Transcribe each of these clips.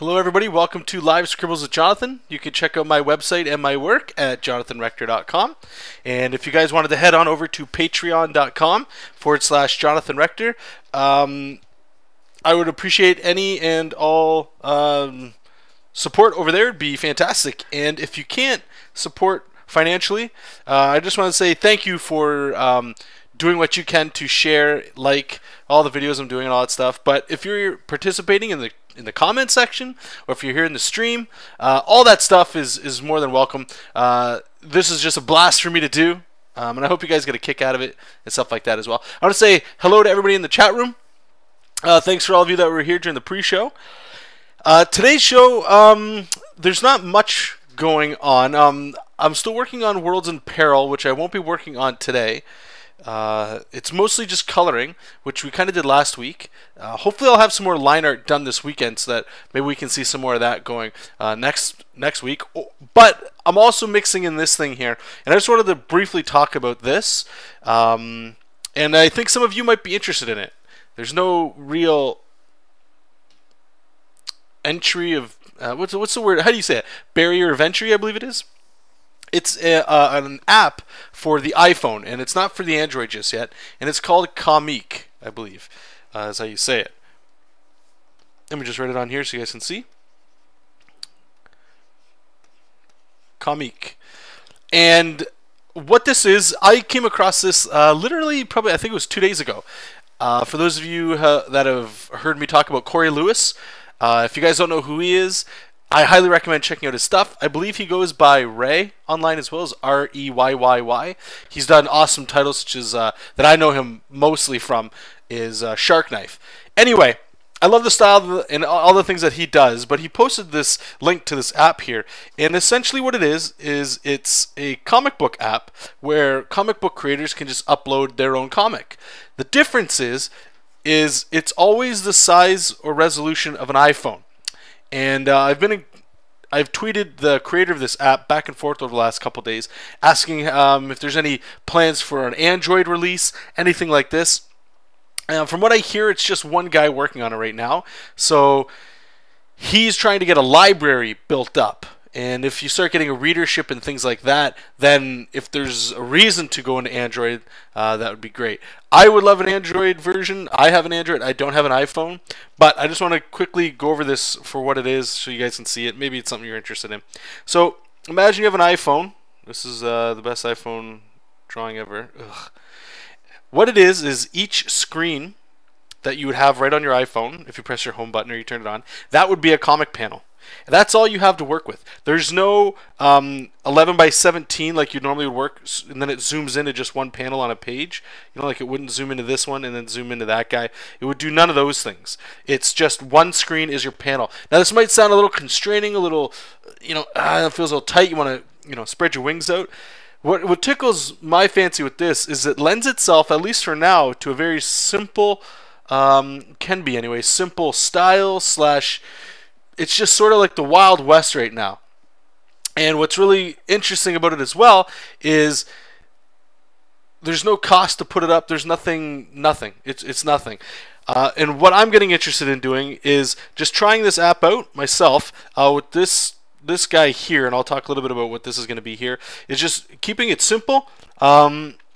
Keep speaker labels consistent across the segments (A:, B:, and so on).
A: Hello everybody, welcome to Live Scribbles with Jonathan. You can check out my website and my work at jonathanrector.com. And if you guys wanted to head on over to patreon.com/Jonathan Rector, I would appreciate any and all support over there. It'd be fantastic. And if you can't support financially, I just want to say thank you for doing what you can to share, like all the videos I'm doing and all that stuff. But if you're participating in the comment section, or if you're here in the stream, all that stuff is more than welcome. This is just a blast for me to do, and I hope you guys get a kick out of it and stuff like that as well. I want to say hello to everybody in the chat room. Thanks for all of you that were here during the pre-show. Today's show, there's not much going on. I'm still working on Worlds in Peril, which I won't be working on today. It's mostly just coloring, which we kind of did last week. Hopefully I'll have some more line art done this weekend so that maybe we can see some more of that going next week. But I'm also mixing in this thing here, and I just wanted to briefly talk about this. And I think some of you might be interested in it. There's no real entry of what's the word? How do you say it? Barrier of entry, I believe it is. It's an app for the iPhone, and it's not for the Android just yet, and it's called Comic, I believe, is how you say it. Let me just write it on here so you guys can see. Comic. And what this is, I came across this literally probably, I think it was 2 days ago. For those of you that have heard me talk about Corey Lewis, if you guys don't know who he is, I highly recommend checking out his stuff. I believe he goes by Ray online as well as R-E-Y-Y-Y. He's done awesome titles such as, that I know him mostly from, is Shark Knife. Anyway, I love the style and all the things that he does, but he posted this link to this app here. And essentially what it is it's a comic book app where comic book creators can just upload their own comic. The difference is it's always the size or resolution of an iPhone. And I've tweeted the creator of this app back and forth over the last couple days, asking if there's any plans for an Android release, anything like this. From what I hear, it's just one guy working on it right now. So he's trying to get a library built up. And if you start getting a readership and things like that, then if there's a reason to go into Android, that would be great. I would love an Android version. I have an Android. I don't have an iPhone. But I just want to quickly go over this for what it is so you guys can see it. Maybe it's something you're interested in. So imagine you have an iPhone. This is the best iPhone drawing ever. Ugh. What it is each screen that you would have right on your iPhone, if you press your home button or you turn it on, that would be a comic panel. That's all you have to work with. There's no 11 by 17 like you normally would work, and then it zooms into just one panel on a page. You know, like it wouldn't zoom into this one and then zoom into that guy. It would do none of those things. It's just one screen is your panel. Now this might sound a little constraining, a little, you know, it feels a little tight. You want to, you know, spread your wings out. What tickles my fancy with this is it lends itself, at least for now, to a very simple, can be anyway, simple style slash. It's just sort of like the Wild West right now. And what's really interesting about it as well is there's no cost to put it up. There's nothing. It's nothing. And what I'm getting interested in doing is just trying this app out myself with this guy here, and I'll talk a little bit about what this is going to be here, is just keeping it simple.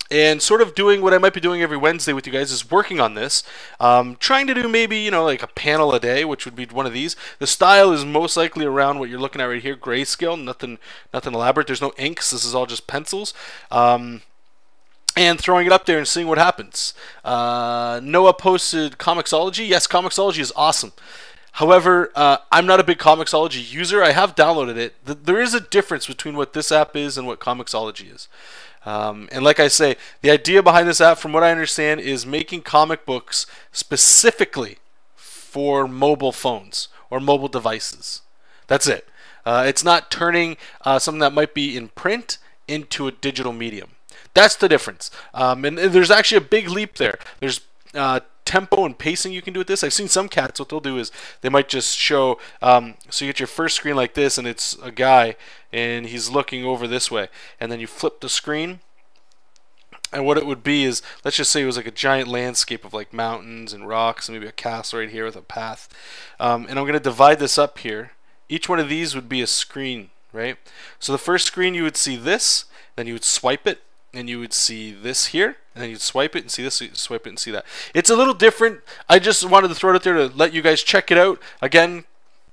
A: And sort of doing what I might be doing every Wednesday with you guys is working on this. Trying to do maybe, you know, like a panel a day, which would be one of these. The style is most likely around what you're looking at right here, grayscale, nothing elaborate. There's no inks. This is all just pencils. And throwing it up there and seeing what happens. Noah posted Comixology. Yes, Comixology is awesome. However, I'm not a big Comixology user. I have downloaded it. There is a difference between what this app is and what Comixology is. And like I say, the idea behind this app, from what I understand, is making comic books specifically for mobile phones or mobile devices. That's it. It's not turning something that might be in print into a digital medium. That's the difference. And there's actually a big leap there. There's tempo and pacing you can do with this. I've seen some cats, what they'll do is they might just show, so you get your first screen like this, and it's a guy, and he's looking over this way, and then you flip the screen, And what it would be is, let's just say it was like a giant landscape of like mountains and rocks and maybe a castle right here with a path. And I'm going to divide this up here. Each one of these would be a screen, right? So the first screen you would see this, then you would swipe it, and you would see this here, and then you'd swipe it and see this, swipe it and see that. It's a little different. I just wanted to throw it out there to let you guys check it out. Again,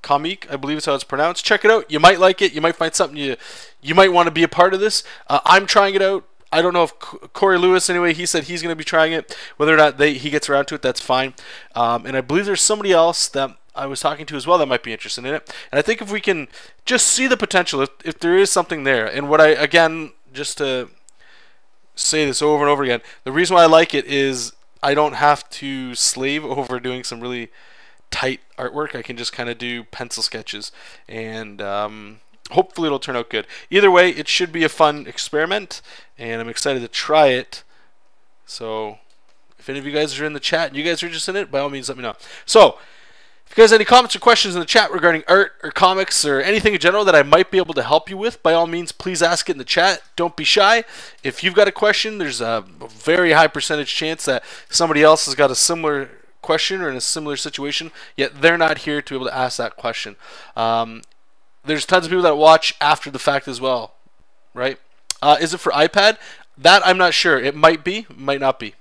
A: comique, I believe is how it's pronounced. Check it out. You might like it. You might find something you might want to be a part of this. I'm trying it out. I don't know if Corey Lewis, anyway, he said he's going to be trying it. Whether or not he gets around to it, that's fine. And I believe there's somebody else that I was talking to as well that might be interested in it. And I think if we can just see the potential, if there is something there. And what again, just to say this over and over again, the reason why I like it is I don't have to slave over doing some really tight artwork. I can just kind of do pencil sketches, and hopefully it'll turn out good. Either way, it should be a fun experiment, and I'm excited to try it. So if any of you guys are in the chat and you guys are interested in it, by all means let me know. So if you guys have any comments or questions in the chat regarding art or comics or anything in general that I might be able to help you with, by all means please ask it in the chat. Don't be shy. If you've got a question, there's a very high percentage chance that somebody else has got a similar question or in a similar situation, yet they're not here to be able to ask that question. There's tons of people that watch after the fact as well, right? Is it for iPad? That I'm not sure. It might be, might not be.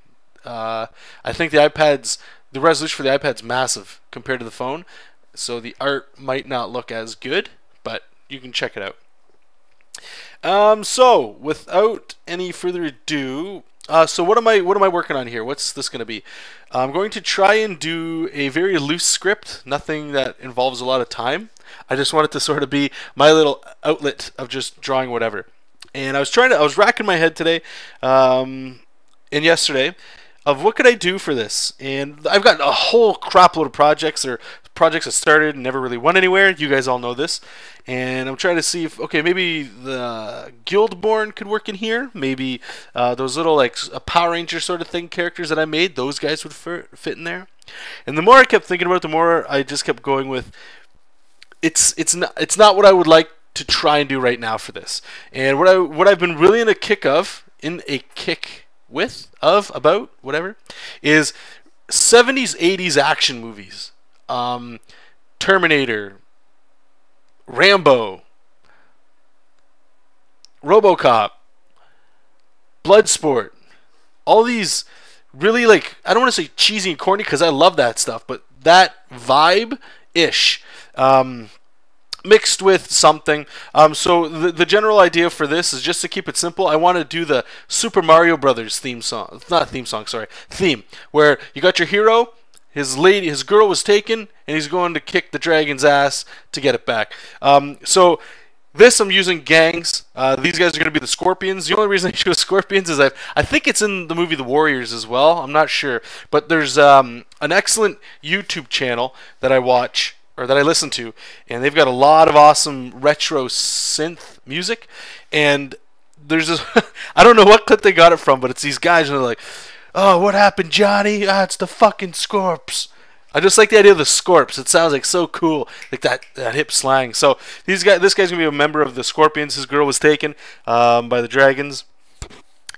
A: I think the resolution for the iPad's massive compared to the phone, so the art might not look as good, but you can check it out. So without any further ado, so what am I working on here? What's this going to be? I'm going to try and do a very loose script, nothing that involves a lot of time. I just want it to sort of be my little outlet of just drawing whatever. And I was racking my head today and yesterday of what could I do for this. And I've got a whole crap load of projects that started and never really went anywhere. You guys all know this. And I'm trying to see if, okay, maybe the Guildborn could work in here. Maybe those little like a Power Ranger sort of thing characters that I made, those guys would fit in there. And the more I kept thinking about it, the more I just kept going with, it's not what I would like to try and do right now for this. And what I've been really in a kick about whatever is 70s 80s action movies. Terminator, Rambo, RoboCop, Bloodsport, all these really, like, I don't want to say cheesy and corny because I love that stuff, but that vibe-ish mixed with something. So the general idea for this is just to keep it simple. I want to do the Super Mario Brothers theme, where you got your hero, his girl was taken, and he's going to kick the dragon's ass to get it back. So this, I'm using gangs. These guys are going to be the Scorpions. The only reason I chose Scorpions is I think it's in the movie The Warriors as well. I'm not sure. But there's an excellent YouTube channel that I watch, or that I listen to, and they've got a lot of awesome retro synth music. And there's this, I don't know what clip they got it from, but it's these guys, and they're like, "Oh, what happened, Johnny? Ah, it's the fucking Scorps." I just like the idea of the Scorps. It sounds like so cool, like that hip slang. So this guy's gonna be a member of the Scorpions. His girl was taken by the dragons,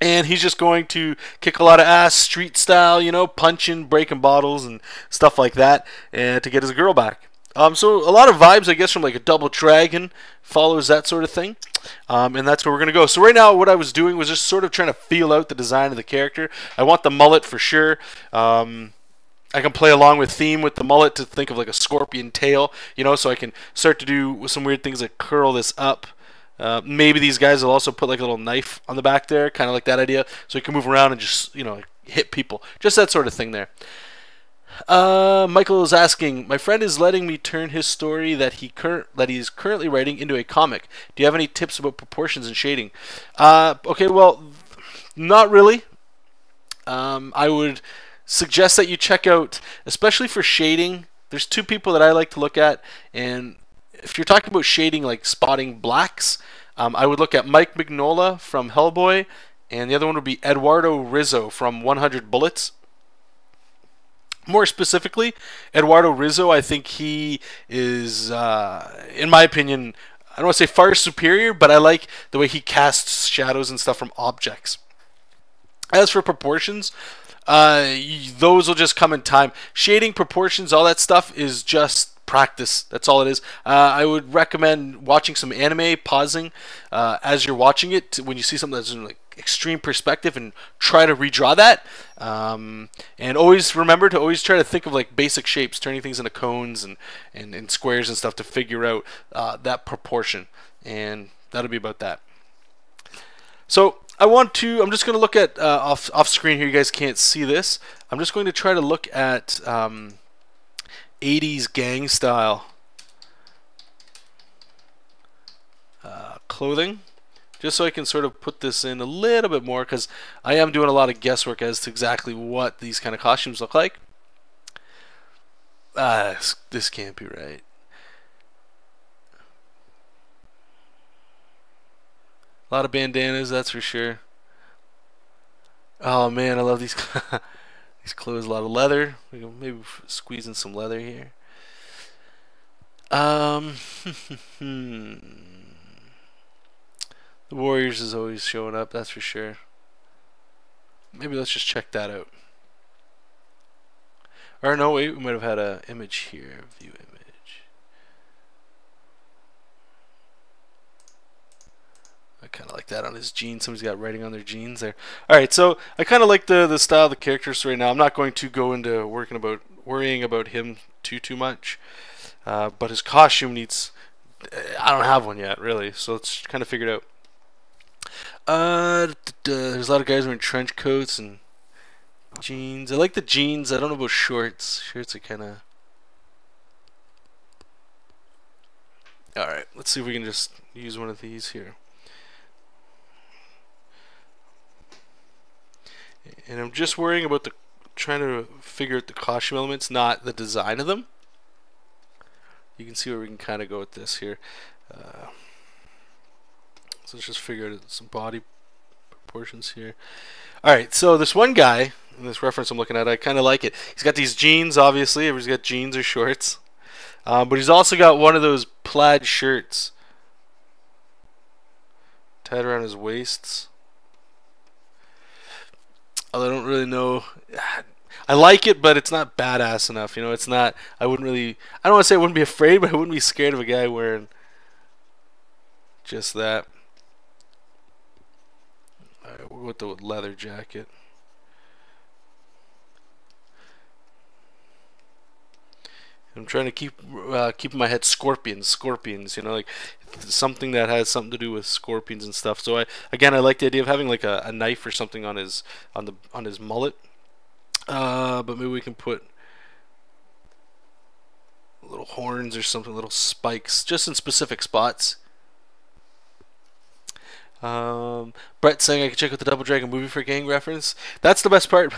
A: and he's just going to kick a lot of ass, street style, you know, punching, breaking bottles and stuff like that, and to get his girl back. So a lot of vibes, I guess, from like a Double Dragon follows that sort of thing. And that's where we're going to go. So right now what I was doing was just sort of trying to feel out the design of the character. I want the mullet for sure. I can play along with theme with the mullet to think of like a scorpion tail, you know, so I can start to do some weird things like curl this up. Maybe these guys will also put like a little knife on the back there, kind of like that idea, so you can move around and just, you know, hit people. Just that sort of thing there. Michael is asking, my friend is letting me turn his story that he's currently writing into a comic. Do you have any tips about proportions and shading? Okay, well, not really. I would suggest that you check out, especially for shading, there's two people that I like to look at, and if you're talking about shading, like spotting blacks, I would look at Mike Mignola from Hellboy, and the other one would be Eduardo Rizzo from 100 Bullets. More specifically, Eduardo Rizzo, I think he is, in my opinion, I don't want to say far superior, but I like the way he casts shadows and stuff from objects. As for proportions, those will just come in time. Shading, proportions, all that stuff is just practice. That's all it is. I would recommend watching some anime, pausing as you're watching it when you see something that's in like extreme perspective, and try to redraw that. And always remember to always try to think of like basic shapes, turning things into cones and squares and stuff to figure out that proportion. And that'll be about that. So I'm just going to look at off screen here. You guys can't see this. I'm just going to try to look at 80s gang style clothing, just so I can sort of put this in a little bit more, because I am doing a lot of guesswork as to exactly what these kind of costumes look like. This can't be right. A lot of bandanas, that's for sure. Oh man, I love these these clothes. A lot of leather. We can maybe squeeze in some leather here. The Warriors is always showing up, that's for sure. Maybe let's just check that out. Or no, wait, we might have had an image here. View image. I kind of like that on his jeans. Somebody's got writing on their jeans there. Alright, so I kind of like the style of the characters right now. I'm not going to go into worrying about him too much. But his costume needs... I don't have one yet, really. So let's kind of figure it out. There's a lot of guys wearing trench coats and jeans. I like the jeans. I don't know about shorts. Shorts are kind of... Alright, let's see if we can just use one of these here. And I'm just worrying about trying to figure out the costume elements, not the design of them. You can see where we can kind of go with this here. So let's just figure out some body proportions here. Alright, so this one guy, in this reference I'm looking at, I kind of like it. He's got these jeans, obviously. Everybody's got jeans or shorts. But he's also got one of those plaid shirts tied around his waists. I don't really know. I like it, but it's not badass enough. You know, it's not. I wouldn't really. I don't want to say I wouldn't be afraid, but I wouldn't be scared of a guy wearing just that. Alright, we'll go with the leather jacket. I'm trying to keep in my head scorpions. You know, like something that has something to do with scorpions and stuff. So I like the idea of having like a knife or something on his mullet. But maybe we can put little horns or something, little spikes, just in specific spots. Brett saying I can check out the Double Dragon movie for gang reference. That's the best part.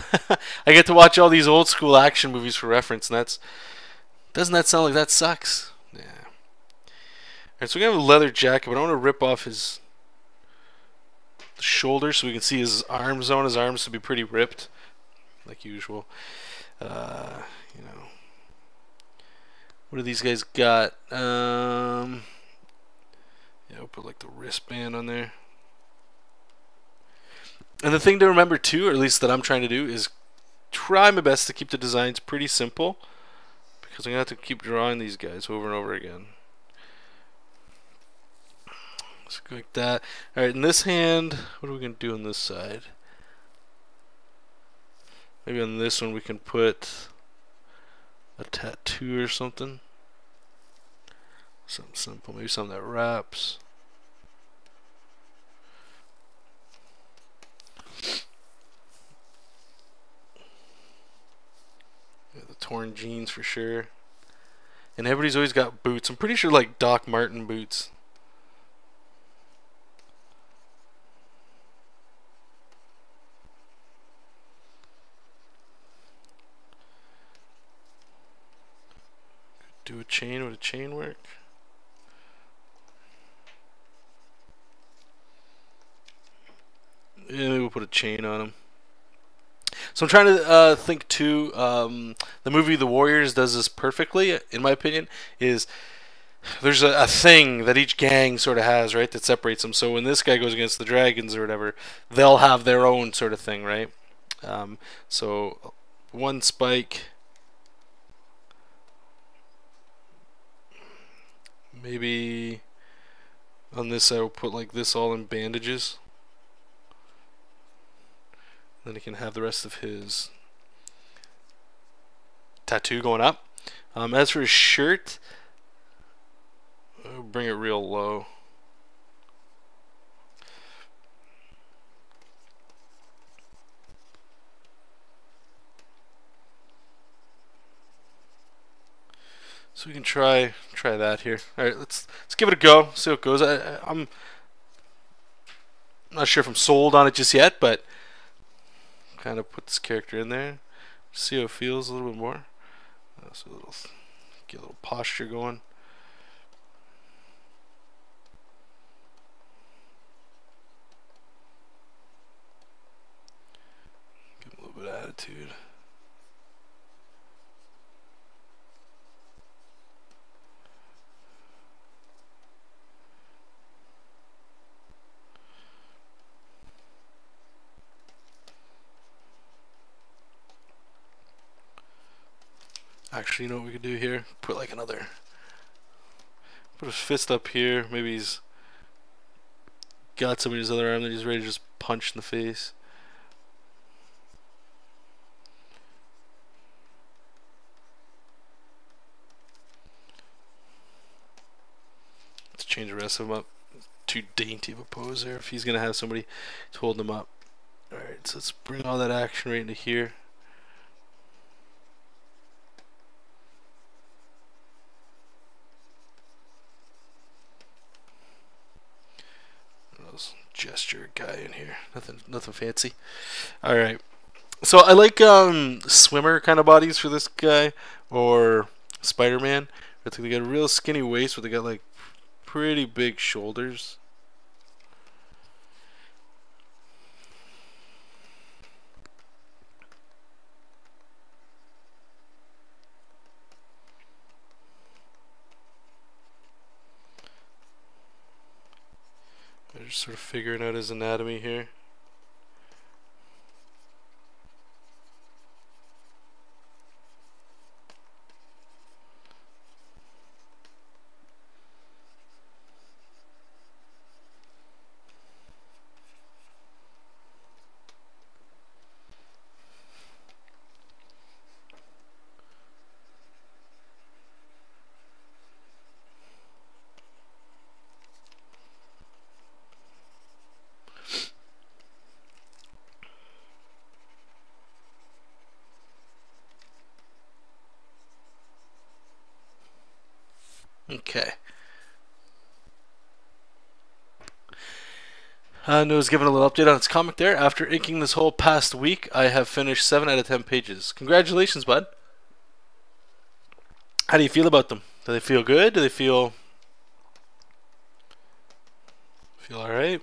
A: I get to watch all these old school action movies for reference, and doesn't that sound like that sucks? Yeah. Alright, so we have a leather jacket, but I want to rip off his shoulder so we can see his arms. I want his arms to be pretty ripped, like usual. You know, what do these guys got? Yeah, we'll put like the wristband on there. And the thing to remember too, or at least that I'm trying to do, is try my best to keep the designs pretty simple, because I'm going to have to keep drawing these guys over and over again. Let's go like that. Alright, in this hand, what are we going to do on this side? Maybe on this one we can put a tattoo or something. Something simple, maybe something that wraps. The torn jeans for sure. And everybody's always got boots. I'm pretty sure like Doc Marten boots. Do a chain. Would a chain work? Yeah, maybe we'll put a chain on him. So I'm trying to think too. The movie The Warriors does this perfectly, in my opinion. Is there's a thing that each gang sort of has, right, that separates them. So when this guy goes against the dragons or whatever, they'll have their own sort of thing, right? So one spike, maybe on this I will put like this all in bandages. Then he can have the rest of his tattoo going up. As for his shirt, I'll bring it real low. So we can try that here. All right, let's give it a go. See how it goes. I'm not sure if I'm sold on it just yet, but kind of put this character in there. See how it feels a little bit more. So get a little posture going. Give him a little bit of attitude. Actually, you know what we could do here? Put like another. Put his fist up here. Maybe he's got somebody in his other arm that he's ready to just punch in the face. Let's change the rest of him up. Too dainty of a pose there if he's going to have somebody to hold him up. Alright, so let's bring all that action right into here. Gesture guy in here. Nothing fancy. Alright. So I like swimmer kind of bodies for this guy, or Spider-Man. I think they got a real skinny waist, but they got like pretty big shoulders. I'm just sort of figuring out his anatomy here. Okay. Noah's giving a little update on its comic there. After inking this whole past week, I have finished 7 out of 10 pages. Congratulations, bud. How do you feel about them? Do they feel good? Do they feel alright?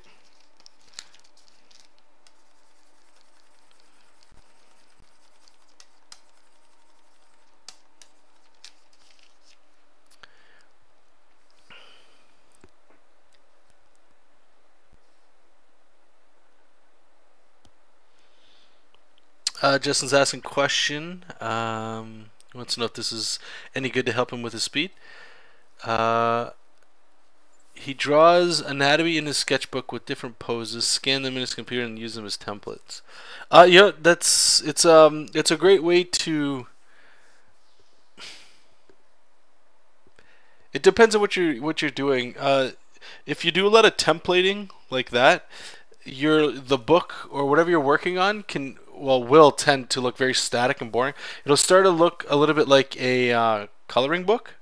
A: Justin's asking a question. He wants to know if this is any good to help him with his speed. He draws anatomy in his sketchbook with different poses, scan them in his computer, and use them as templates. Yeah, it's a great way to. It depends on what you're doing. If you do a lot of templating like that, the book or whatever you're working on will tend to look very static and boring. It'll start to look a little bit like a coloring book.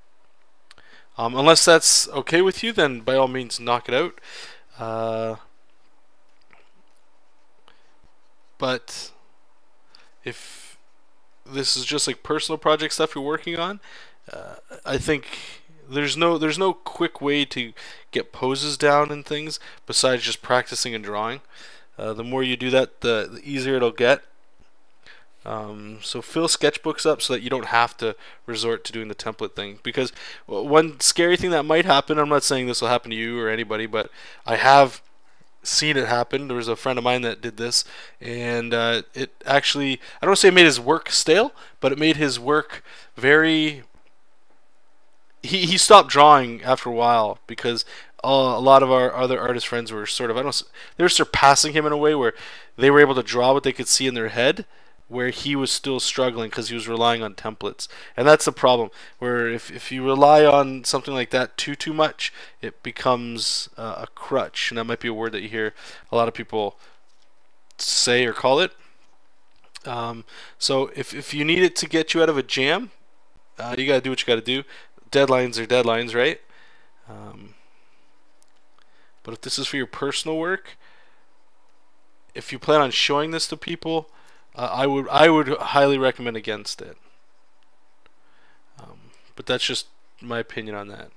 A: Unless that's okay with you, then by all means knock it out. But if this is just like personal project stuff you're working on, I think there's no quick way to get poses down and things besides just practicing and drawing. The more you do that, the easier it'll get. So fill sketchbooks up so that you don't have to resort to doing the template thing. Because one scary thing that might happen, I'm not saying this will happen to you or anybody, but I have seen it happen. There was a friend of mine that did this, and it actually, I don't want to say it made his work stale, but it made his work very... He stopped drawing after a while because a lot of our other artist friends were sort of, they were surpassing him in a way where they were able to draw what they could see in their head, where he was still struggling because he was relying on templates. And that's the problem, where if you rely on something like that too much, it becomes a crutch. And that might be a word that you hear a lot of people say or call it. So if you need it to get you out of a jam, you got to do what you got to do. Deadlines are deadlines, right? But if this is for your personal work, if you plan on showing this to people, I would highly recommend against it. But that's just my opinion on that.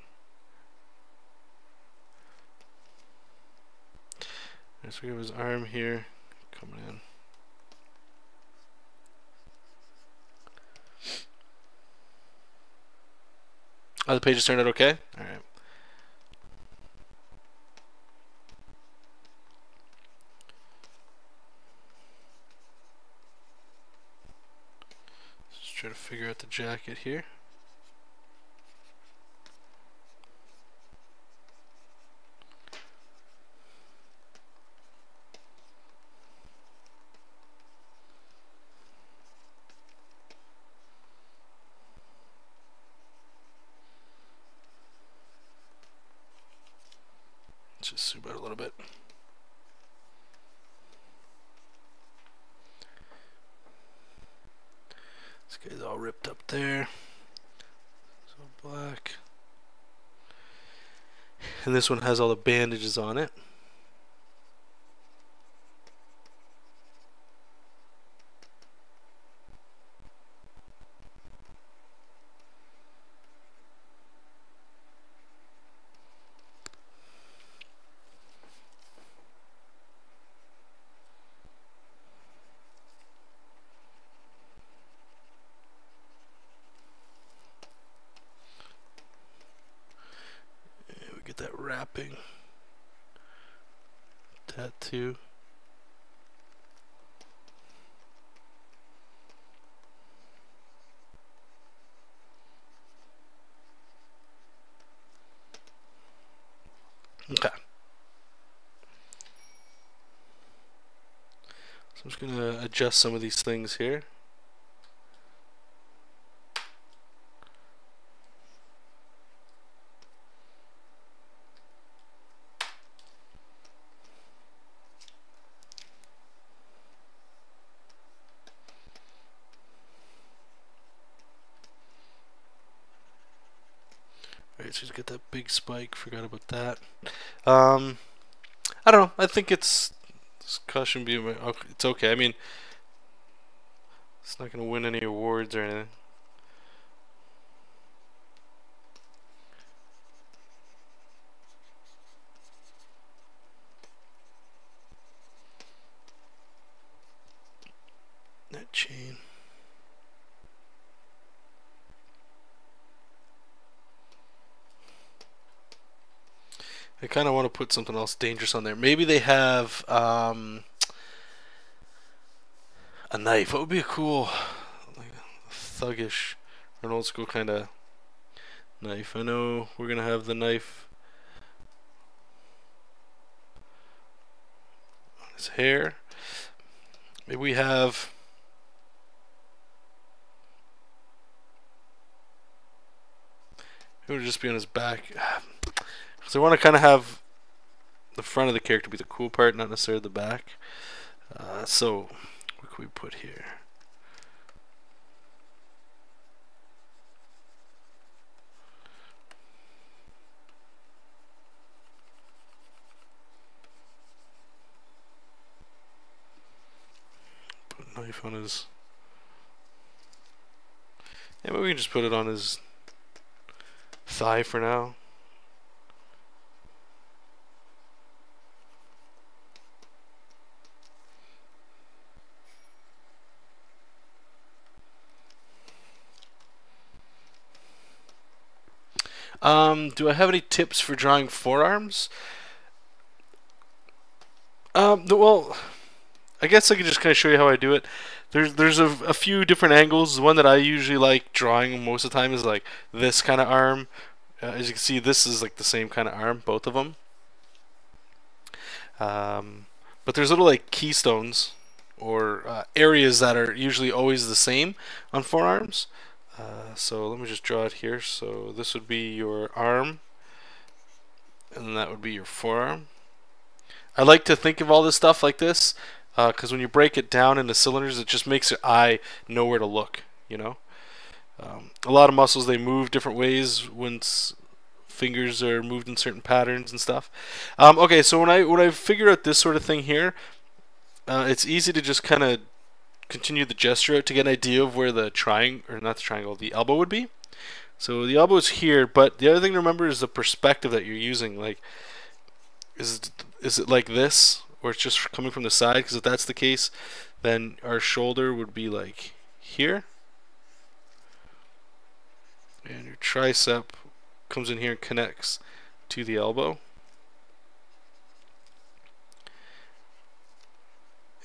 A: So we have his arm here coming in. Oh, the pages turned out okay? Alright. Let's try to figure out the jacket here. Just zoom out a little bit. This guy's all ripped up there. So black. And this one has all the bandages on it. Get that wrapping tattoo. Okay. So I'm just gonna adjust some of these things here. Alright, so just get that big spike. Forgot about that. I don't know. I think it's caution be. It's okay. I mean, it's not gonna win any awards or anything. That chain. I kind of want to put something else dangerous on there. Maybe they have a knife. What would be a cool, like, thuggish, or an old school kind of knife? I know we're gonna have the knife on his hair. Maybe we have. It would just be on his back. So I want to kind of have the front of the character be the cool part, not necessarily the back. So what can we put here? Put a knife on his... Yeah, maybe we can just put it on his thigh for now. Do I have any tips for drawing forearms? Well, I guess I could just kind of show you how I do it. There's a few different angles. The one that I usually like drawing most of the time is like this kind of arm. As you can see, this is like the same kind of arm, both of them. But there's little like keystones or areas that are usually always the same on forearms. So let me just draw it here. So this would be your arm, and then that would be your forearm. I like to think of all this stuff like this because when you break it down into cylinders, it just makes your eye know where to look. You know, a lot of muscles, they move different ways when fingers are moved in certain patterns and stuff. Okay, so when I figure out this sort of thing here, it's easy to just kind of continue the gesture out to get an idea of where the the elbow would be. So the elbow is here, but the other thing to remember is the perspective that you're using. Like, is it like this, or it's just coming from the side? Because if that's the case, then our shoulder would be like here, and your tricep comes in here and connects to the elbow.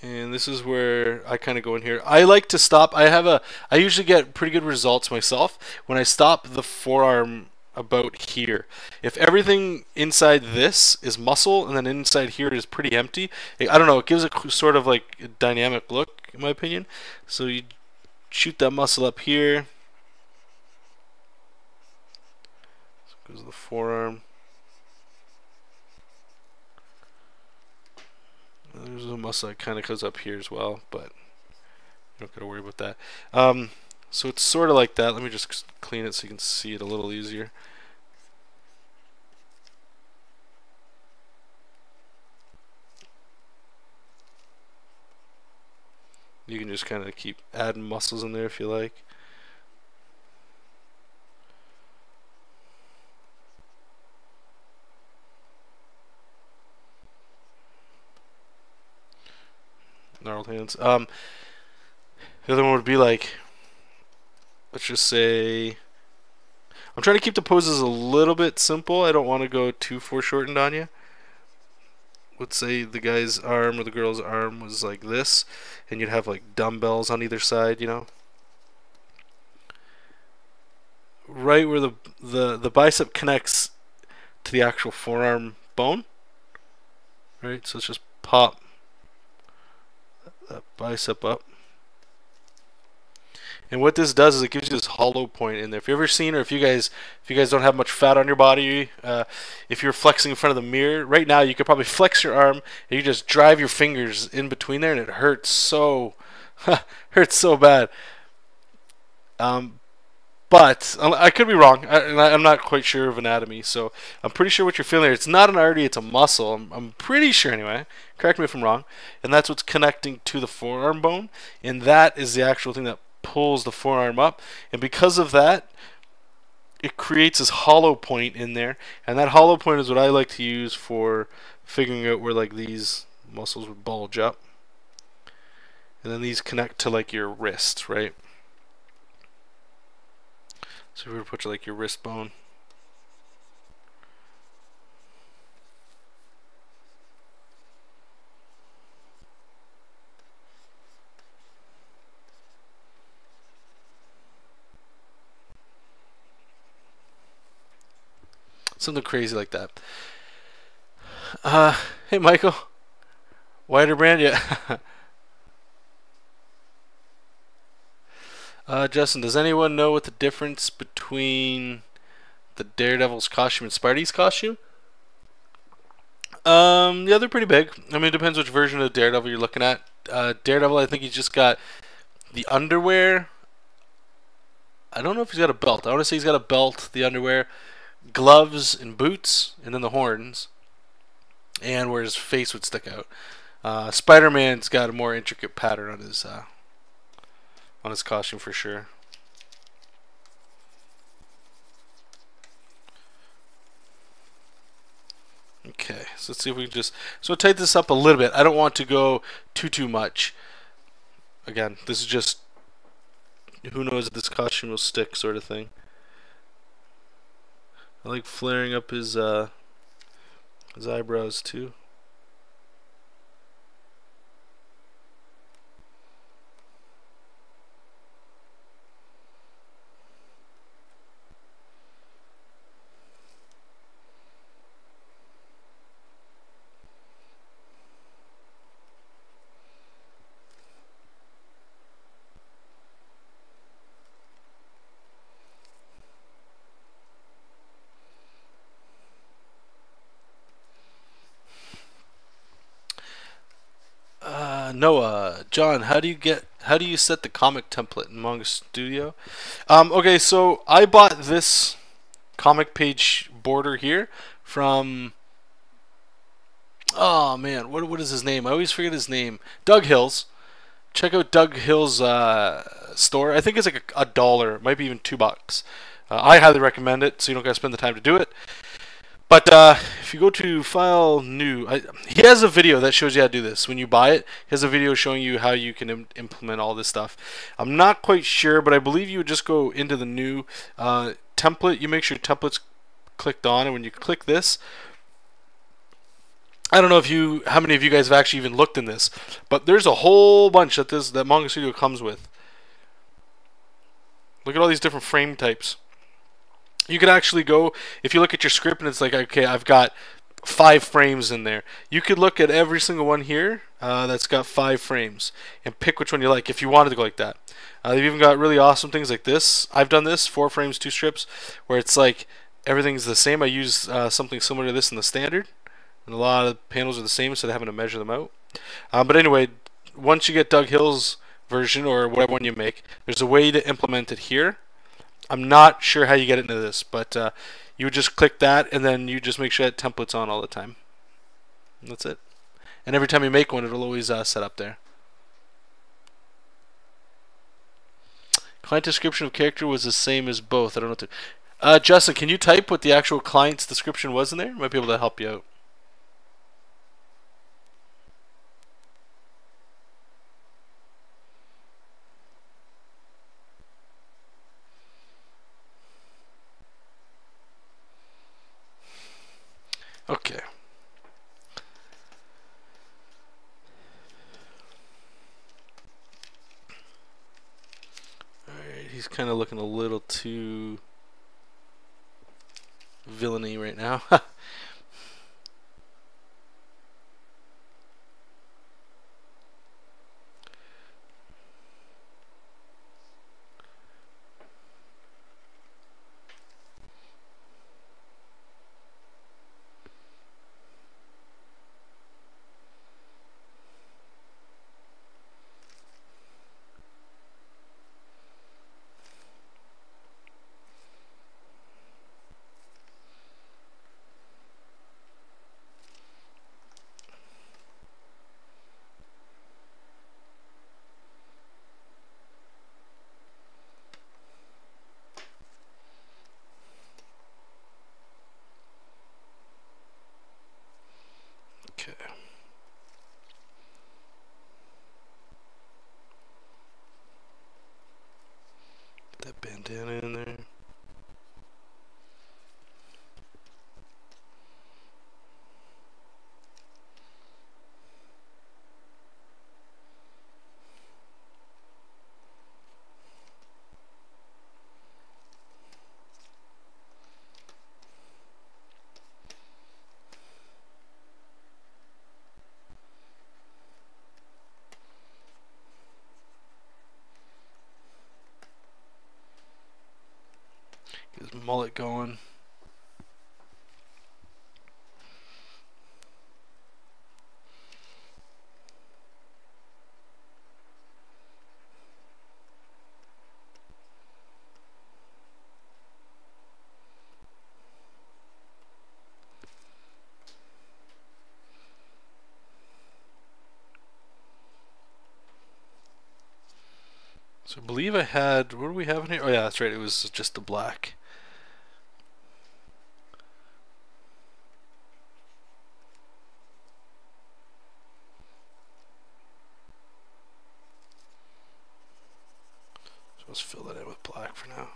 A: And this is where I kind of go in here. I like to stop. I usually get pretty good results myself when I stop the forearm about here. If everything inside this is muscle and then inside here is pretty empty, I don't know, it gives a sort of like a dynamic look in my opinion. So you shoot that muscle up here. So goes the forearm. There's a muscle that kind of goes up here as well, but you don't got to worry about that. So it's sort of like that. Let me just clean it so you can see it a little easier. You can just kind of keep adding muscles in there if you like. Gnarled hands. The other one would be like, let's just say, I'm trying to keep the poses a little bit simple. I don't want to go too foreshortened on you. Let's say the guy's arm or the girl's arm was like this, and you'd have like dumbbells on either side, you know. Right where the bicep connects to the actual forearm bone. Right, so let's just pop that bicep up. And what this does is it gives you this hollow point in there. If you've ever seen, or if you guys don't have much fat on your body, if you're flexing in front of the mirror right now, you could probably flex your arm and you just drive your fingers in between there, and it hurts so hurts so bad. But I could be wrong. I'm not quite sure of anatomy, so I'm pretty sure what you're feeling there, it's not an artery, it's a muscle. I'm pretty sure anyway. Correct me if I'm wrong. And that's what's connecting to the forearm bone, and that is the actual thing that pulls the forearm up. And because of that, it creates this hollow point in there, and that hollow point is what I like to use for figuring out where like these muscles would bulge up, and then these connect to like your wrist, right? So if we were to put like your wrist bone, something crazy like that. Hey Michael, wider brand, yeah. Justin, does anyone know what the difference between the Daredevil's costume and Spidey's costume? Yeah, they're pretty big. I mean, it depends which version of Daredevil you're looking at. Daredevil, I think he's just got the underwear. I don't know if he's got a belt. I want to say he's got a belt, the underwear, gloves and boots, and then the horns, and where his face would stick out. Spider-Man's got a more intricate pattern on his costume for sure. Okay, so let's see if we can just tighten this up a little bit. I don't want to go too much. Again, this is just who knows if this costume will stick sort of thing. I like flaring up his eyebrows too. Noah, John, how do you set the comic template in Manga Studio? Okay, so I bought this comic page border here from, oh man, what is his name? I always forget his name. Doug Hill's. Check out Doug Hill's store. I think it's like a dollar, might be even $2. I highly recommend it, so you don't gotta spend the time to do it. But if you go to File, New, he has a video that shows you how to do this. When you buy it, he has a video showing you how you can implement all this stuff. I'm not quite sure, but I believe you would just go into the new template. You make sure template's clicked on, and when you click this, I don't know how many of you guys have actually even looked in this, but there's a whole bunch that Manga Studio comes with. Look at all these different frame types. You can actually go, if you look at your script and it's like, okay, I've got 5 frames in there. You could look at every single one here that's got 5 frames and pick which one you like if you wanted to go like that. They've even got really awesome things like this. I've done this, 4 frames, 2 strips, where it's like everything's the same. I use something similar to this in the standard, and a lot of panels are the same instead of having to measure them out. But anyway, once you get Doug Hill's version or whatever one you make, there's a way to implement it here. I'm not sure how you get into this, but you would just click that, and then you just make sure that template's on all the time. And that's it. And every time you make one, it'll always set up there. Client description of character was the same as both. I don't know what to... Justin, can you type what the actual client's description was in there? Might be able to help you out. Okay. Alright, he's kind of looking a little too villainy right now. Okay. Put that bandana in there. Get his mullet going. So I believe I had, what do we have in here? Oh yeah, that's right, it was just the black. So let's fill that in with black for now.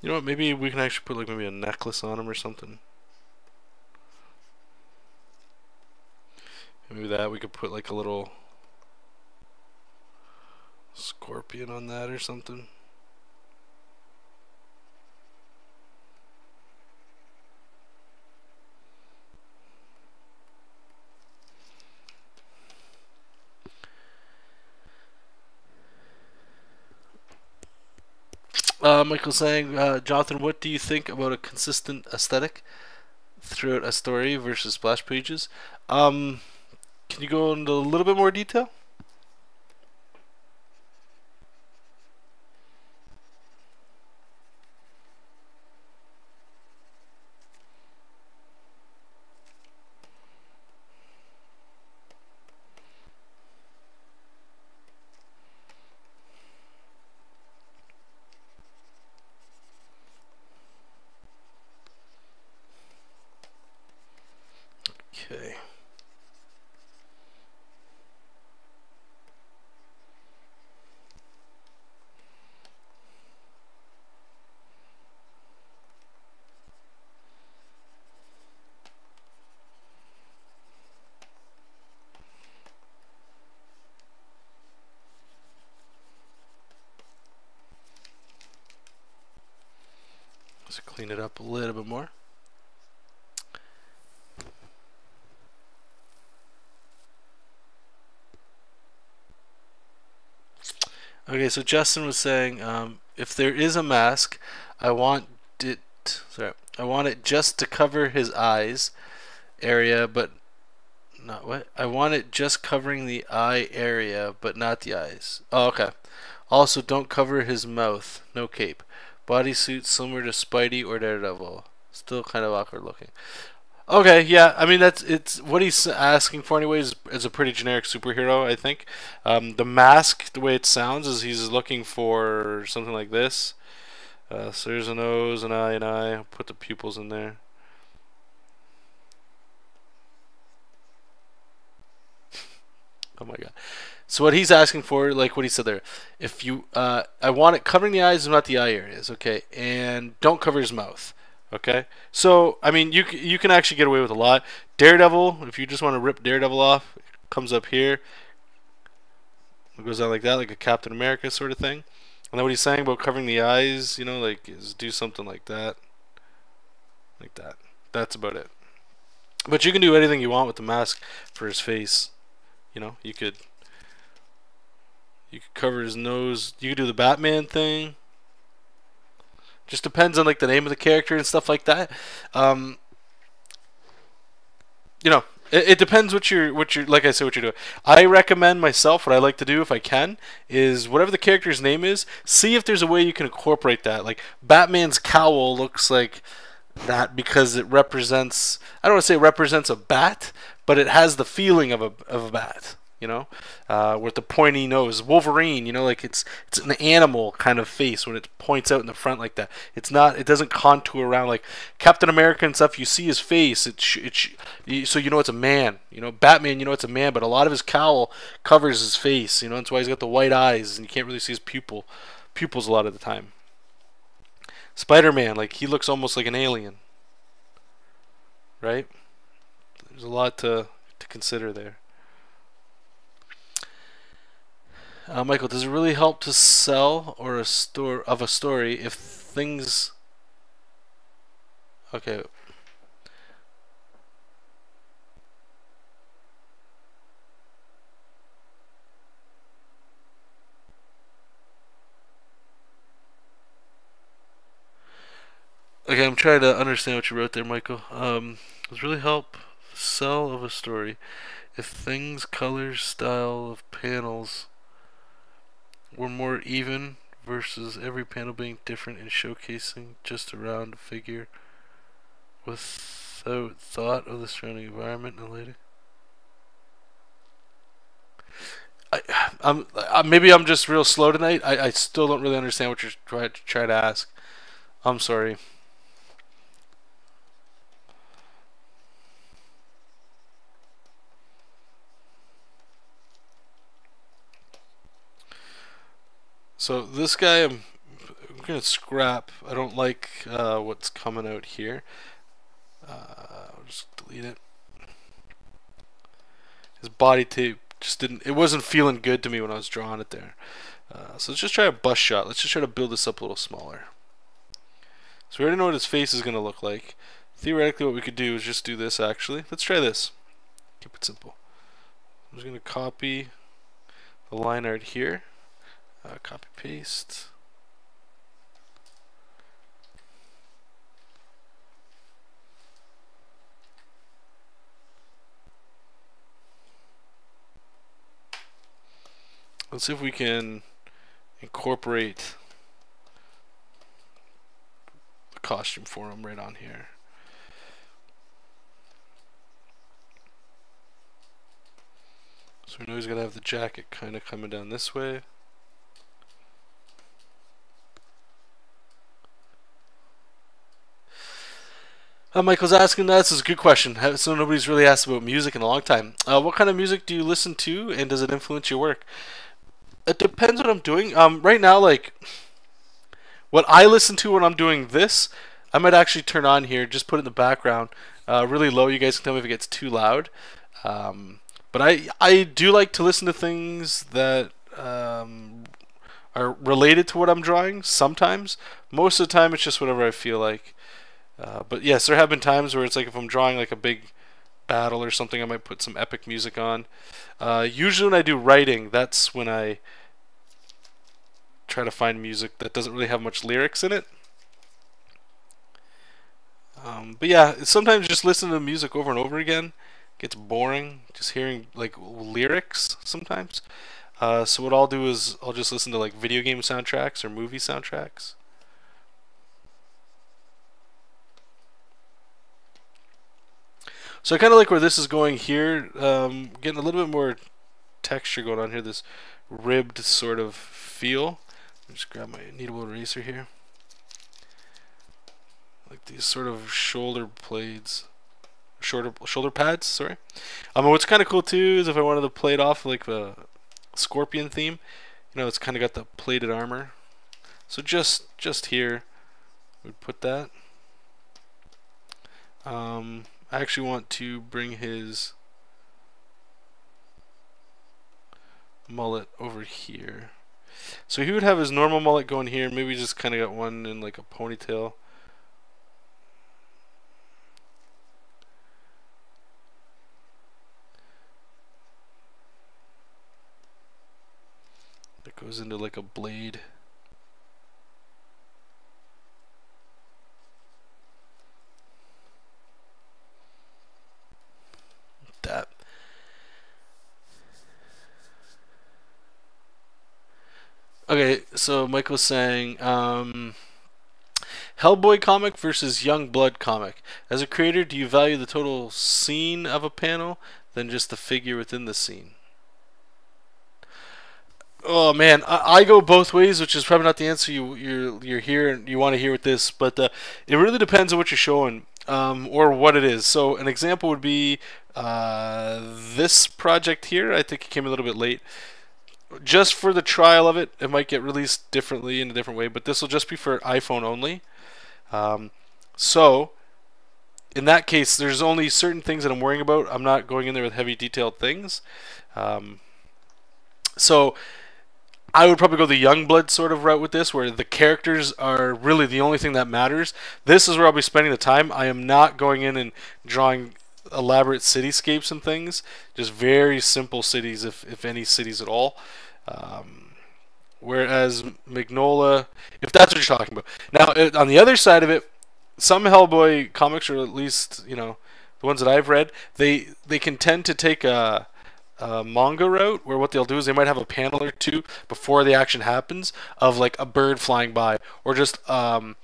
A: You know what? Maybe we can actually put like maybe a necklace on him or something. Maybe that we could put like a little scorpion on that or something. Michael's saying, Jonathan, what do you think about a consistent aesthetic throughout a story versus splash pages? Can you go into a little bit more detail? Okay. Let's clean it up a little bit more. Okay, so Justin was saying, if there is a mask, I want it. Sorry, I want it just to cover his eyes area, but not what? I want it just covering the eye area, but not the eyes. Oh, okay. Also, don't cover his mouth. No cape. Bodysuit similar to Spidey or Daredevil. Still kind of awkward looking. Okay, yeah. I mean, it's what he's asking for, anyways. Is a pretty generic superhero, I think. The mask, the way it sounds, is he's looking for something like this. So there's a nose, an eye, an eye. I'll put the pupils in there. Oh my god. So what he's asking for, like what he said there, if you, I want it covering the eyes and not the eye areas, okay, and don't cover his mouth. Okay, so I mean, you can actually get away with a lot. Daredevil, if you just want to rip Daredevil off, it comes up here. It goes down like that, like a Captain America sort of thing. And then what he's saying about covering the eyes, you know, like is do something like that, like that. That's about it. But you can do anything you want with the mask for his face. You know, you could cover his nose. You could do the Batman thing. Just depends on like the name of the character and stuff like that. You know, it depends what you're like I said, what you're doing. I recommend myself, what I like to do if I can is whatever the character's name is, see if there's a way you can incorporate that. Like Batman's cowl looks like that because it represents, I don't want to say it represents a bat, but it has the feeling of a bat. You know, with the pointy nose. Wolverine, you know, like it's an animal kind of face when it points out in the front like that. It's not, it doesn't contour around like Captain America and stuff. You see his face, so you know it's a man. You know, Batman, you know it's a man, but a lot of his cowl covers his face. You know, that's why he's got the white eyes and you can't really see his pupils a lot of the time. Spider-Man, like he looks almost like an alien, right? There's a lot to consider there. Michael, does it really help to sell or a story if things? Okay. Okay, I'm trying to understand what you wrote there, Michael. Does it really help sell of a story if things, colors, style of panels were more even versus every panel being different and showcasing just a round figure without thought of the surrounding environment and lighting? Maybe I'm just real slow tonight. I still don't really understand what you're trying to ask. I'm sorry. So this guy, I'm gonna scrap. I don't like what's coming out here. I'll just delete it. His body tape just didn't. It wasn't feeling good to me when I was drawing it there. So let's just try a bust shot. Let's just try to build this up a little smaller. So we already know what his face is gonna look like. Theoretically, what we could do is just do this. Actually, let's try this. Keep it simple. I'm just gonna copy the line art here. Copy paste. Let's see if we can incorporate the costume for him right on here. So we know he's got to have the jacket kind of coming down this way. Michael's asking, this is a good question. So nobody's really asked about music in a long time. What kind of music do you listen to, and does it influence your work? It depends what I'm doing. Right now, like, what I listen to when I'm doing this, I might actually turn on here, just put it in the background, really low. You guys can tell me if it gets too loud. But I do like to listen to things that are related to what I'm drawing sometimes. Most of the time, it's just whatever I feel like. But yes, there have been times where it's like if I'm drawing like a big battle or something, I might put some epic music on. Usually when I do writing, that's when I try to find music that doesn't really have much lyrics in it. But yeah, sometimes just listening to music over and over again gets boring, just hearing like lyrics sometimes. So what I'll do is I'll just listen to like video game soundtracks or movie soundtracks. So I kind of like where this is going here, getting a little bit more texture going on here, this ribbed sort of feel. Just grab my kneadable eraser here. Like these sort of shoulder blades, shoulder pads, sorry. What's kind of cool too is if I wanted to play it off like a scorpion theme, you know, it's kind of got the plated armor. So just here, we'd put that. I actually want to bring his mullet over here. So he would have his normal mullet going here. Maybe just kind of got one in like a ponytail. That goes into like a blade. That. Okay, so Michael's saying Hellboy comic versus Young Blood comic. As a creator, do you value the total scene of a panel than just the figure within the scene? Oh man, I go both ways, which is probably not the answer you're here and you want to hear with this, but it really depends on what you're showing or what it is. So an example would be this project here. I think it came a little bit late. Just for the trial of it, it might get released differently in a different way, but this will just be for iPhone only. So in that case, there's only certain things that I'm worrying about. I'm not going in there with heavy detailed things. So I would probably go the Youngblood sort of route with this, where the characters are really the only thing that matters. This is where I'll be spending the time. I am not going in and drawing elaborate cityscapes and things. Just very simple cities, if any cities at all. Whereas Magnola, if that's what you're talking about. Now, on the other side of it, some Hellboy comics, or at least, you know, the ones that I've read, they can tend to take a manga route, where what they'll do is they might have a panel or two before the action happens of like a bird flying by, or just a